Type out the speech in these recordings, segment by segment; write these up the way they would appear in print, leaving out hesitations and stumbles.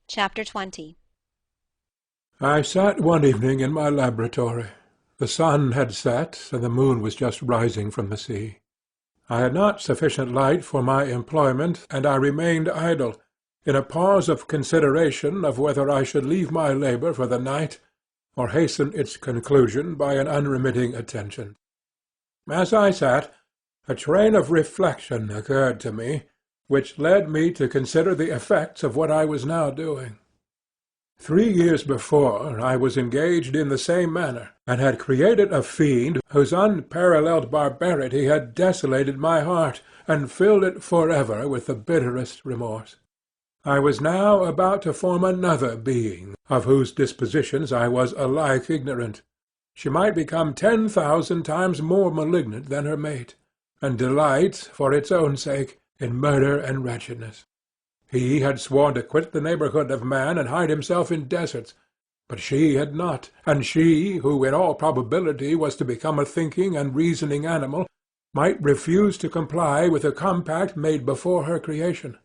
Chapter 20. I sat one evening in my laboratory. The sun had set, and the moon was just rising from the sea. I had not sufficient light for my employment, and I remained idle, in a pause of consideration of whether I should leave my labour for the night, or hasten its conclusion by an unremitting attention. As I sat, a train of reflection occurred to me, which led me to consider the effects of what I was now doing. 3 years before I was engaged in the same manner, and had created a fiend whose unparalleled barbarity had desolated my heart, and filled it for ever with the bitterest remorse. I was now about to form another being, of whose dispositions I was alike ignorant. She might become 10,000 times more malignant than her mate, and delight, for its own sake, in murder and wretchedness. He had sworn to quit the neighbourhood of man and hide himself in deserts, but she had not, and she, who in all probability was to become a thinking and reasoning animal, might refuse to comply with a compact made before her creation.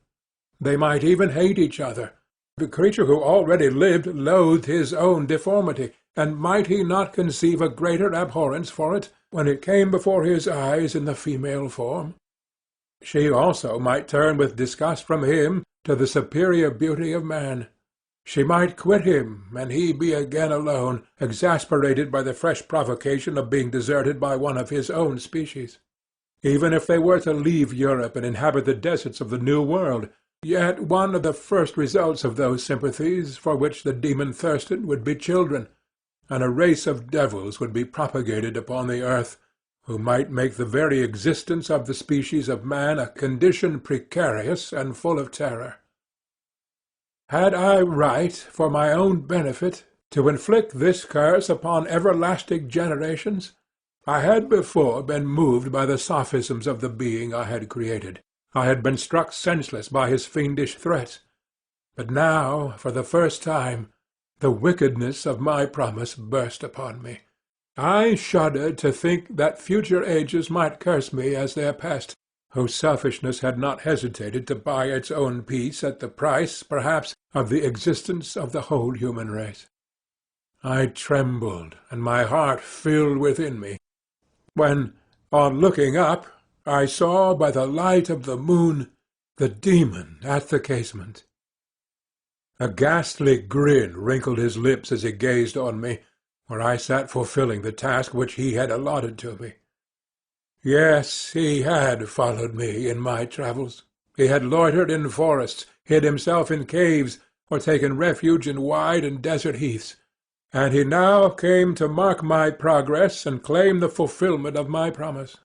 They might even hate each other. The creature who already lived loathed his own deformity, and might he not conceive a greater abhorrence for it when it came before his eyes in the female form? She also might turn with disgust from him to the superior beauty of man. She might quit him, and he be again alone, exasperated by the fresh provocation of being deserted by one of his own species. Even if they were to leave Europe and inhabit the deserts of the New World, yet one of the first results of those sympathies for which the demon thirsted would be children, and a race of devils would be propagated upon the earth, who might make the very existence of the species of man a condition precarious and full of terror. Had I right, for my own benefit, to inflict this curse upon everlasting generations? I had before been moved by the sophisms of the being I had created. I had been struck senseless by his fiendish threats. But now, for the first time, the wickedness of my promise burst upon me. I shuddered to think that future ages might curse me as their pest, whose selfishness had not hesitated to buy its own peace at the price, perhaps, of the existence of the whole human race. I trembled, and my heart filled within me, when, on looking up, I saw by the light of the moon the demon at the casement. A ghastly grin wrinkled his lips as he gazed on me, where I sat fulfilling the task which he had allotted to me. Yes, he had followed me in my travels. He had loitered in forests, hid himself in caves, or taken refuge in wide and desert heaths, and he now came to mark my progress and claim the fulfilment of my promise.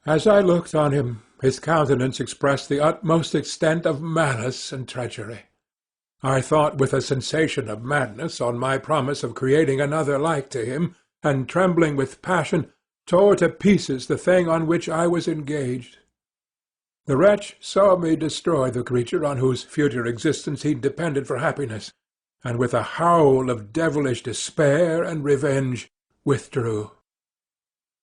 As I looked on him, his countenance expressed the utmost extent of malice and treachery. I thought with a sensation of madness on my promise of creating another like to him, and trembling with passion, tore to pieces the thing on which I was engaged. The wretch saw me destroy the creature on whose future existence he depended for happiness, and with a howl of devilish despair and revenge withdrew.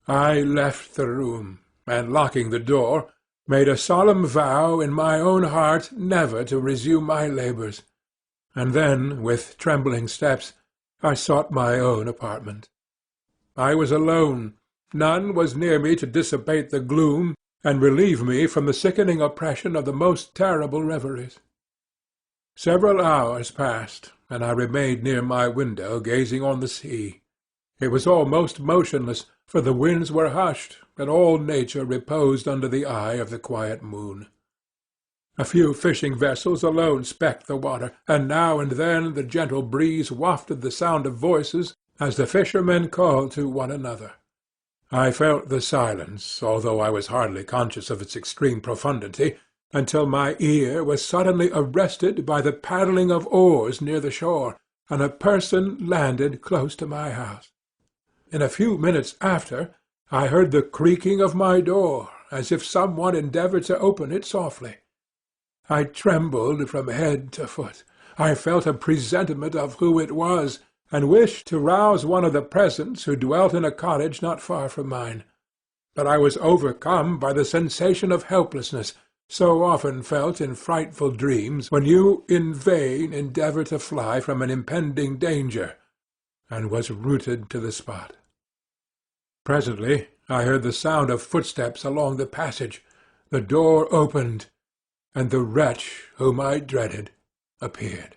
I left the room, and locking the door, made a solemn vow in my own heart never to resume my labours, and then, with trembling steps, I sought my own apartment. I was alone. None was near me to dissipate the gloom, and relieve me from the sickening oppression of the most terrible reveries. Several hours passed, and I remained near my window gazing on the sea. It was almost motionless, for the winds were hushed, and all nature reposed under the eye of the quiet moon. A few fishing vessels alone specked the water, and now and then the gentle breeze wafted the sound of voices as the fishermen called to one another. I felt the silence, although I was hardly conscious of its extreme profundity, until my ear was suddenly arrested by the paddling of oars near the shore, and a person landed close to my house. In a few minutes after, I heard the creaking of my door, as if some one endeavoured to open it softly. I trembled from head to foot. I felt a presentiment of who it was, and wished to rouse one of the peasants who dwelt in a cottage not far from mine. But I was overcome by the sensation of helplessness, so often felt in frightful dreams when you in vain endeavour to fly from an impending danger, and was rooted to the spot. Presently I heard the sound of footsteps along the passage, the door opened, and the wretch whom I dreaded appeared.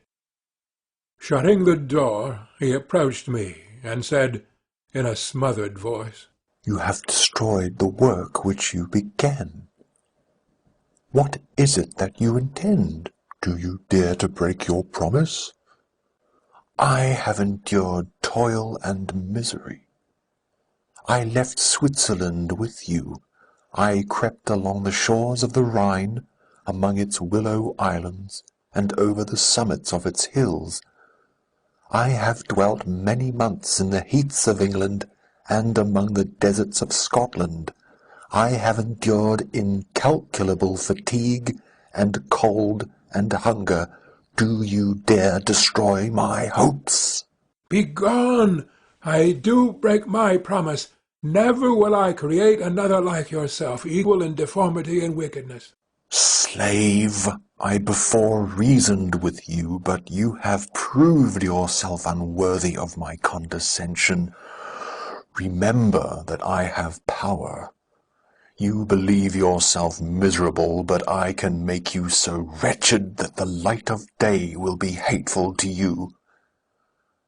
Shutting the door, he approached me, and said, in a smothered voice, "You have destroyed the work which you began. What is it that you intend? Do you dare to break your promise? I have endured toil and misery. I left Switzerland with you. I crept along the shores of the Rhine, among its willow islands, and over the summits of its hills. I have dwelt many months in the heaths of England, and among the deserts of Scotland. I have endured incalculable fatigue, and cold, and hunger. Do you dare destroy my hopes?" "Begone! I do break my promise. Never will I create another like yourself, equal in deformity and wickedness." "Slave, I before reasoned with you, but you have proved yourself unworthy of my condescension. Remember that I have power. You believe yourself miserable, but I can make you so wretched that the light of day will be hateful to you.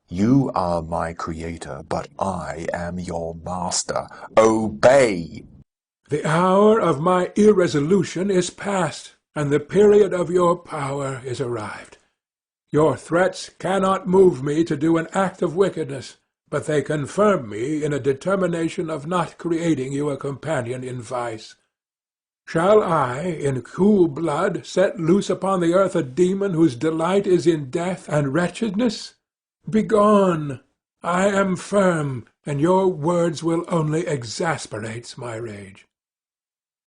You are my creator, but I am your master. Obey!" "The hour of my irresolution is past, and the period of your power is arrived. Your threats cannot move me to do an act of wickedness, but they confirm me in a determination of not creating you a companion in vice. Shall I, in cool blood, set loose upon the earth a demon whose delight is in death and wretchedness? Begone! I am firm, and your words will only exasperate my rage."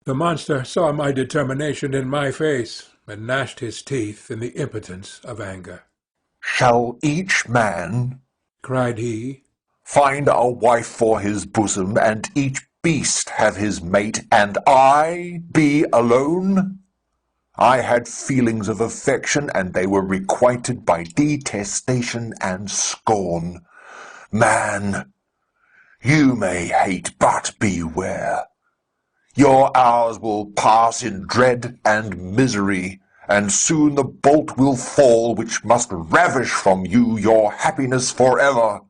The monster saw my determination in my face, and gnashed his teeth in the impotence of anger. "Shall each man," cried he, "find a wife for his bosom, and each beast have his mate, and I be alone? I had feelings of affection, and they were requited by detestation and scorn. Man, you may hate, but beware. Your hours will pass in dread and misery, and soon the bolt will fall which must ravish from you your happiness forever.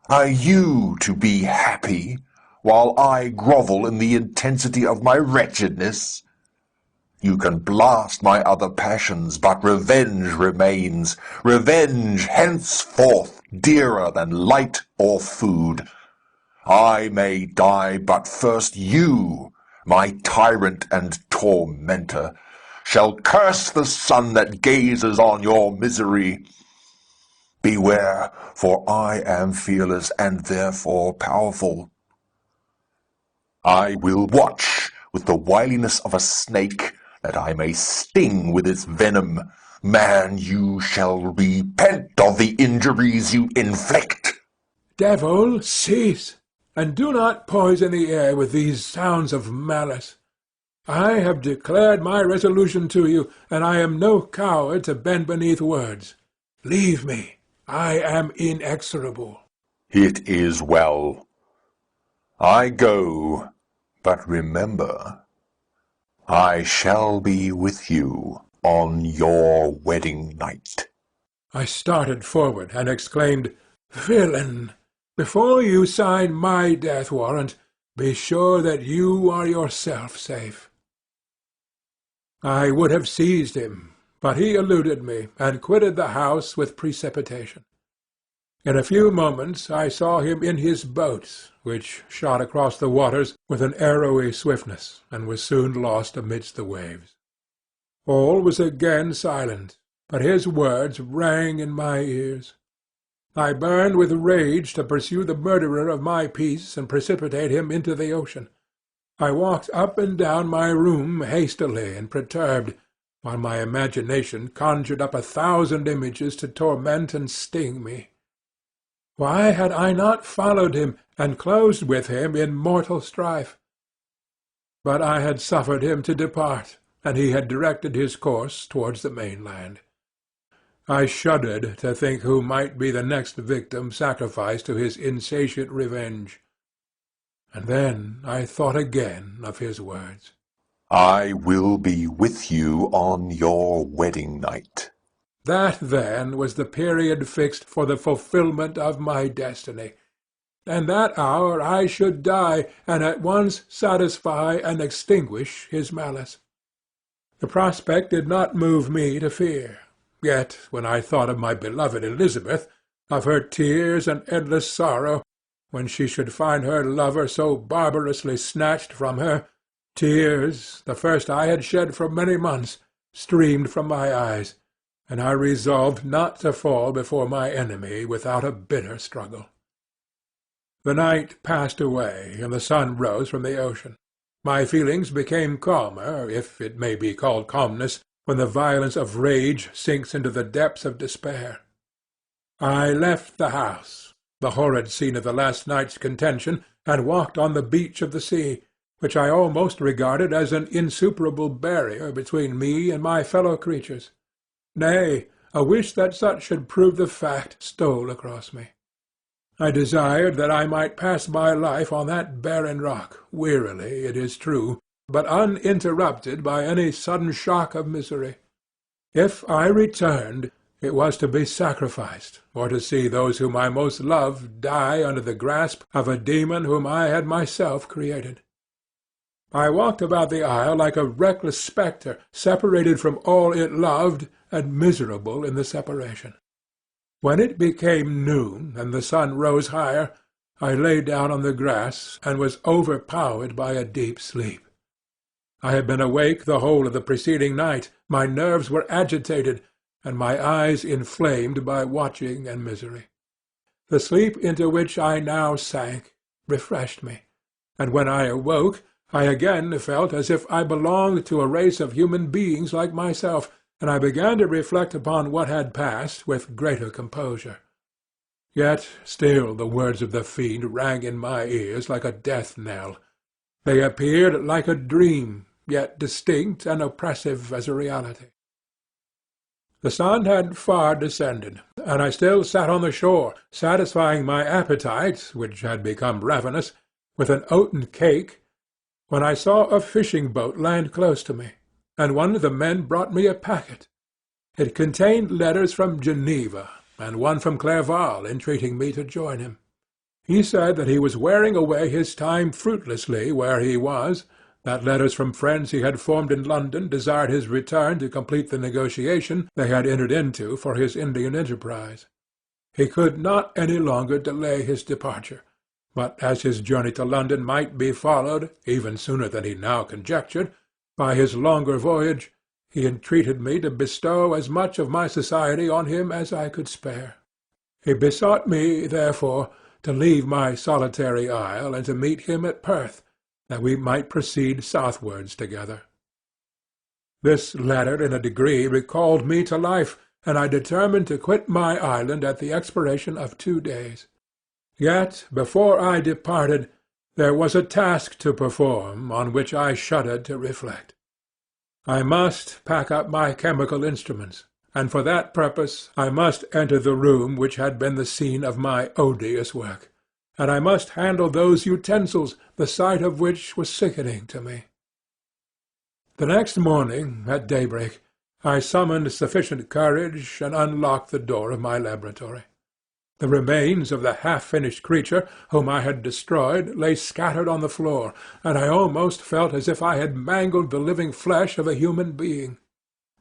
Are you to be happy, while I grovel in the intensity of my wretchedness? You can blast my other passions, but revenge remains. Revenge henceforth dearer than light or food. I may die, but first you, my tyrant and tormentor, shall curse the sun that gazes on your misery. Beware, for I am fearless and therefore powerful. I will watch with the wiliness of a snake, that I may sting with its venom. Man, you shall repent of the injuries you inflict." "Devil, cease, and do not poison the air with these sounds of malice. I have declared my resolution to you, and I am no coward to bend beneath words. Leave me. I am inexorable." "It is well. I go, but remember, I shall be with you on your wedding night." I started forward and exclaimed, "Villain! Before you sign my death warrant, be sure that you are yourself safe." I would have seized him, but he eluded me, and quitted the house with precipitation. In a few moments I saw him in his boat, which shot across the waters with an arrowy swiftness, and was soon lost amidst the waves. All was again silent, but his words rang in my ears. I burned with rage to pursue the murderer of my peace and precipitate him into the ocean. I walked up and down my room hastily and perturbed, while my imagination conjured up 1,000 images to torment and sting me. Why had I not followed him, and closed with him in mortal strife? but I had suffered him to depart, and he had directed his course towards the mainland. I shuddered to think who might be the next victim sacrificed to his insatiate revenge. And then I thought again of his words. I will be with you on your wedding night. That, then, was the period fixed for the fulfilment of my destiny. And that hour I should die, and at once satisfy and extinguish his malice. The prospect did not move me to fear. Yet, when I thought of my beloved Elizabeth, of her tears and endless sorrow, when she should find her lover so barbarously snatched from her, tears, the first I had shed for many months, streamed from my eyes, and I resolved not to fall before my enemy without a bitter struggle. The night passed away, and the sun rose from the ocean. My feelings became calmer, if it may be called calmness, when the violence of rage sinks into the depths of despair. I left the house, the horrid scene of the last night's contention, and walked on the beach of the sea, which I almost regarded as an insuperable barrier between me and my fellow creatures. Nay, a wish that such should prove the fact stole across me. I desired that I might pass my life on that barren rock, wearily, it is true, but uninterrupted by any sudden shock of misery. If I returned, it was to be sacrificed, or to see those whom I most loved die under the grasp of a demon whom I had myself created. I walked about the isle like a reckless spectre, separated from all it loved, and miserable in the separation. When it became noon, and the sun rose higher, I lay down on the grass, and was overpowered by a deep sleep. I had been awake the whole of the preceding night, my nerves were agitated, and my eyes inflamed by watching and misery. The sleep into which I now sank refreshed me, and when I awoke, I again felt as if I belonged to a race of human beings like myself, and I began to reflect upon what had passed with greater composure. Yet still the words of the fiend rang in my ears like a death-knell. They appeared like a dream, yet distinct and oppressive as a reality. The sun had far descended, and I still sat on the shore, satisfying my appetite, which had become ravenous, with an oaten cake, when I saw a fishing-boat land close to me, and one of the men brought me a packet. It contained letters from Geneva, and one from Clerval entreating me to join him. He said that he was wearing away his time fruitlessly where he was, that letters from friends he had formed in London desired his return to complete the negotiation they had entered into for his Indian enterprise. He could not any longer delay his departure, but as his journey to London might be followed, even sooner than he now conjectured, by his longer voyage, he entreated me to bestow as much of my society on him as I could spare. He besought me, therefore, to leave my solitary isle and to meet him at Perth, that we might proceed southwards together. This letter in a degree recalled me to life, and I determined to quit my island at the expiration of 2 days. Yet, before I departed, there was a task to perform on which I shuddered to reflect. I must pack up my chemical instruments, and for that purpose I must enter the room which had been the scene of my odious work, and I must handle those utensils, the sight of which was sickening to me. The next morning, at daybreak, I summoned sufficient courage and unlocked the door of my laboratory. The remains of the half-finished creature whom I had destroyed lay scattered on the floor, and I almost felt as if I had mangled the living flesh of a human being.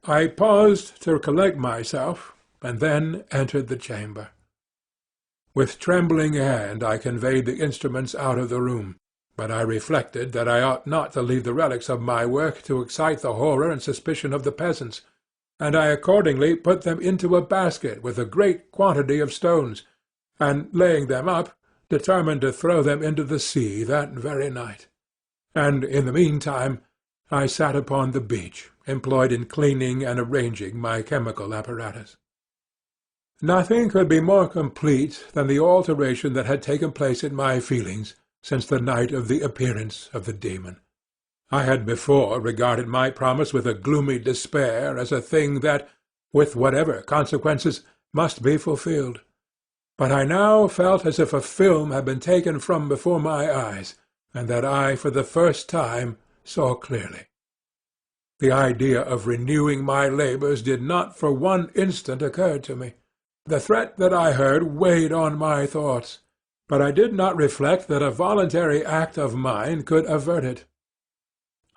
I paused to collect myself, and then entered the chamber. With trembling hand I conveyed the instruments out of the room, but I reflected that I ought not to leave the relics of my work to excite the horror and suspicion of the peasants, and I accordingly put them into a basket with a great quantity of stones, and, laying them up, determined to throw them into the sea that very night. And in the meantime I sat upon the beach, employed in cleaning and arranging my chemical apparatus. Nothing could be more complete than the alteration that had taken place in my feelings since the night of the appearance of the demon. I had before regarded my promise with a gloomy despair as a thing that, with whatever consequences, must be fulfilled. But I now felt as if a film had been taken from before my eyes, and that I for the first time saw clearly. The idea of renewing my labours did not for one instant occur to me. The threat that I heard weighed on my thoughts, but I did not reflect that a voluntary act of mine could avert it.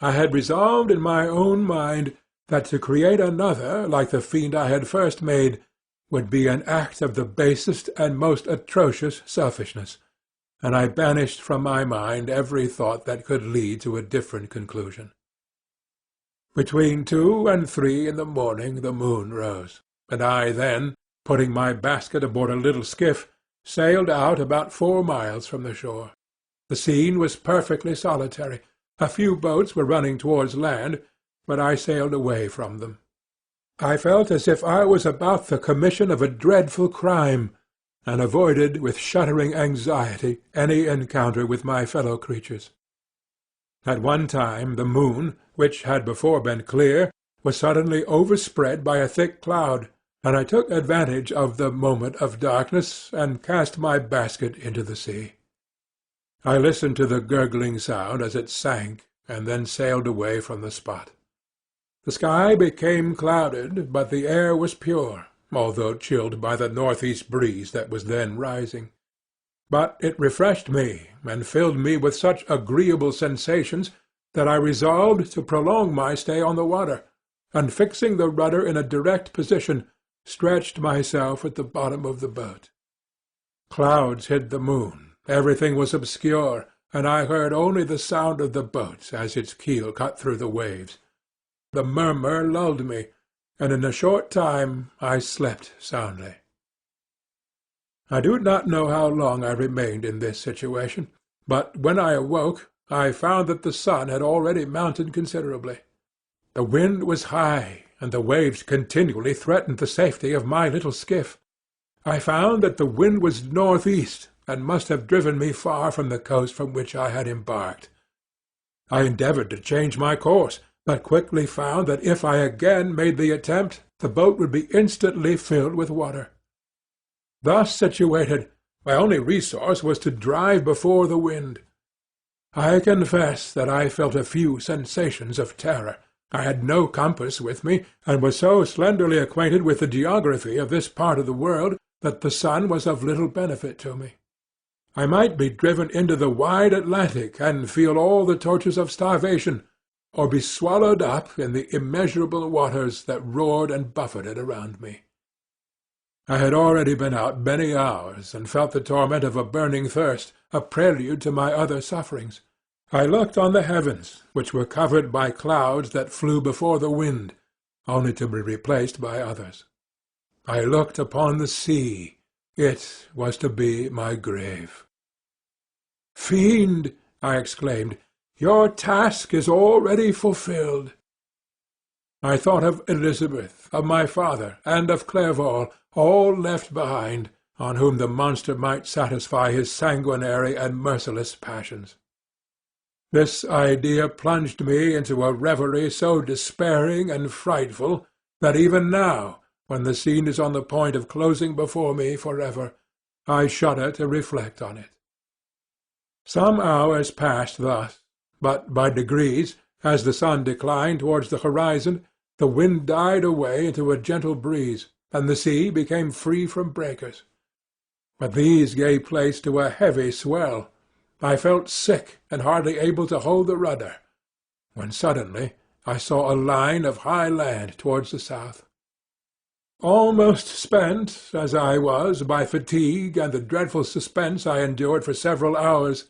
I had resolved in my own mind that to create another like the fiend I had first made would be an act of the basest and most atrocious selfishness, and I banished from my mind every thought that could lead to a different conclusion. Between 2 and 3 in the morning the moon rose, and I then, putting my basket aboard a little skiff, sailed out about 4 miles from the shore. The scene was perfectly solitary. A few boats were running towards land, but I sailed away from them. I felt as if I was about the commission of a dreadful crime, and avoided with shuddering anxiety any encounter with my fellow creatures. At one time the moon, which had before been clear, was suddenly overspread by a thick cloud, and I took advantage of the moment of darkness and cast my basket into the sea. I listened to the gurgling sound as it sank, and then sailed away from the spot. The sky became clouded, but the air was pure, although chilled by the northeast breeze that was then rising. But it refreshed me, and filled me with such agreeable sensations that I resolved to prolong my stay on the water, and fixing the rudder in a direct position, stretched myself at the bottom of the boat. Clouds hid the moon. Everything was obscure, and I heard only the sound of the boat as its keel cut through the waves. The murmur lulled me, and in a short time I slept soundly. I do not know how long I remained in this situation, but when I awoke I found that the sun had already mounted considerably. The wind was high, and the waves continually threatened the safety of my little skiff. I found that the wind was northeast, and must have driven me far from the coast from which I had embarked. I endeavoured to change my course, but quickly found that if I again made the attempt, the boat would be instantly filled with water. Thus situated, my only resource was to drive before the wind. I confess that I felt a few sensations of terror. I had no compass with me, and was so slenderly acquainted with the geography of this part of the world that the sun was of little benefit to me. I might be driven into the wide Atlantic and feel all the tortures of starvation, or be swallowed up in the immeasurable waters that roared and buffeted around me. I had already been out many hours, and felt the torment of a burning thirst, a prelude to my other sufferings. I looked on the heavens, which were covered by clouds that flew before the wind, only to be replaced by others. I looked upon the sea. It was to be my grave. "Fiend," I exclaimed, "your task is already fulfilled." I thought of Elizabeth, of my father, and of Clerval, all left behind, on whom the monster might satisfy his sanguinary and merciless passions. This idea plunged me into a reverie so despairing and frightful that even now, when the scene is on the point of closing before me for ever, I shudder to reflect on it. Some hours passed thus, but by degrees, as the sun declined towards the horizon, the wind died away into a gentle breeze, and the sea became free from breakers. But these gave place to a heavy swell. I felt sick and hardly able to hold the rudder, when suddenly I saw a line of high land towards the south. Almost spent, as I was, by fatigue and the dreadful suspense I endured for several hours,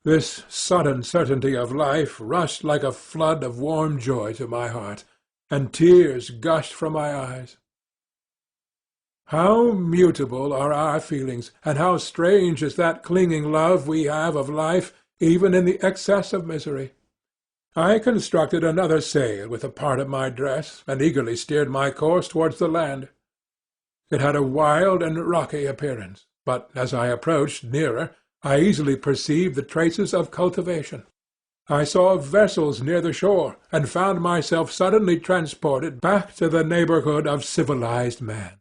this sudden certainty of life rushed like a flood of warm joy to my heart, and tears gushed from my eyes. How mutable are our feelings, and how strange is that clinging love we have of life, even in the excess of misery! I constructed another sail with a part of my dress, and eagerly steered my course towards the land. It had a wild and rocky appearance, but as I approached nearer, I easily perceived the traces of cultivation. I saw vessels near the shore, and found myself suddenly transported back to the neighbourhood of civilized man.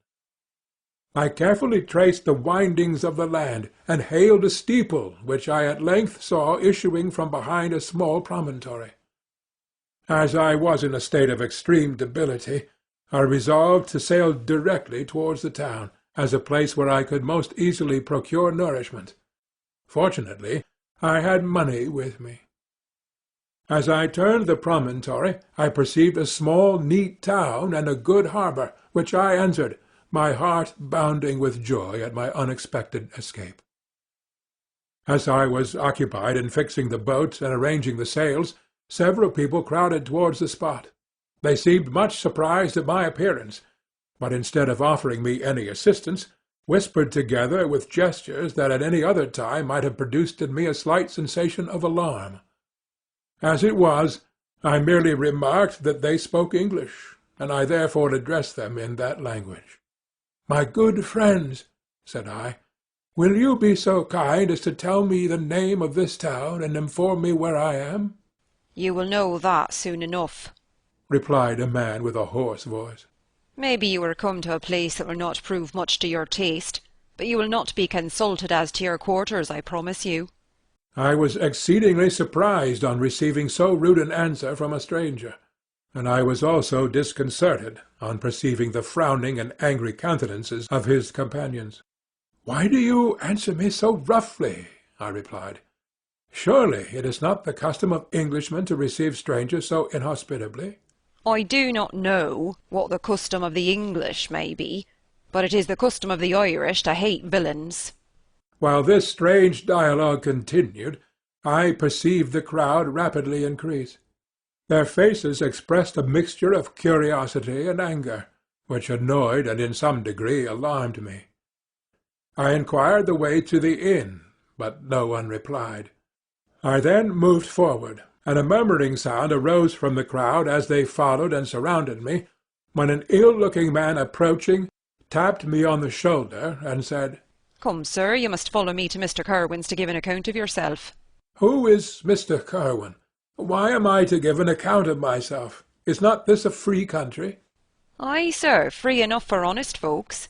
I carefully traced the windings of the land, and hailed a steeple which I at length saw issuing from behind a small promontory. As I was in a state of extreme debility, I resolved to sail directly towards the town, as a place where I could most easily procure nourishment. Fortunately, I had money with me. As I turned the promontory, I perceived a small, neat town and a good harbour, which I entered, my heart bounding with joy at my unexpected escape. As I was occupied in fixing the boat and arranging the sails, several people crowded towards the spot. They seemed much surprised at my appearance, but instead of offering me any assistance, whispered together with gestures that at any other time might have produced in me a slight sensation of alarm. As it was, I merely remarked that they spoke English, and I therefore addressed them in that language. "My good friends," said I, "will you be so kind as to tell me the name of this town, and inform me where I am?" "You will know that soon enough," replied a man with a hoarse voice. "Maybe you are come to a place that will not prove much to your taste, but you will not be consulted as to your quarters, I promise you." I was exceedingly surprised on receiving so rude an answer from a stranger, and I was also disconcerted on perceiving the frowning and angry countenances of his companions. "Why do you answer me so roughly?" I replied. "Surely it is not the custom of Englishmen to receive strangers so inhospitably?" "I do not know what the custom of the English may be, but it is the custom of the Irish to hate villains." While this strange dialogue continued, I perceived the crowd rapidly increase. Their faces expressed a mixture of curiosity and anger, which annoyed and in some degree alarmed me. I inquired the way to the inn, but no one replied. I then moved forward, and a murmuring sound arose from the crowd as they followed and surrounded me, when an ill-looking man approaching tapped me on the shoulder and said, "Come, sir, you must follow me to Mr. Curwen's to give an account of yourself." "Who is Mr. Curwen? Why am I to give an account of myself? Is not this a free country?" "Ay, sir, free enough for honest folks.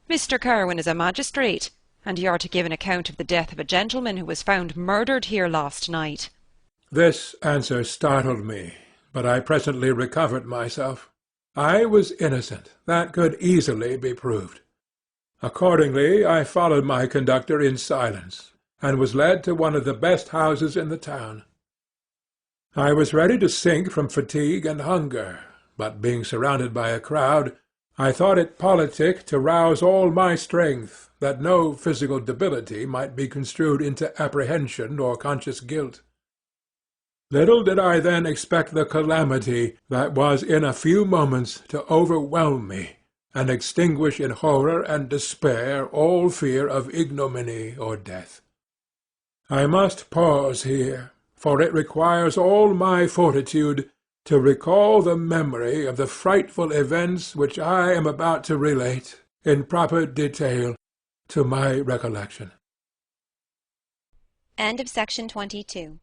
Mr. Curwen is a magistrate, and you are to give an account of the death of a gentleman who was found murdered here last night." This answer startled me, but I presently recovered myself. I was innocent. That could easily be proved. Accordingly, I followed my conductor in silence, and was led to one of the best houses in the town. I was ready to sink from fatigue and hunger, but being surrounded by a crowd, I thought it politic to rouse all my strength, that no physical debility might be construed into apprehension or conscious guilt. Little did I then expect the calamity that was in a few moments to overwhelm me, and extinguish in horror and despair all fear of ignominy or death. I must pause here, for it requires all my fortitude to recall the memory of the frightful events which I am about to relate, in proper detail, to my recollection. End of section 22.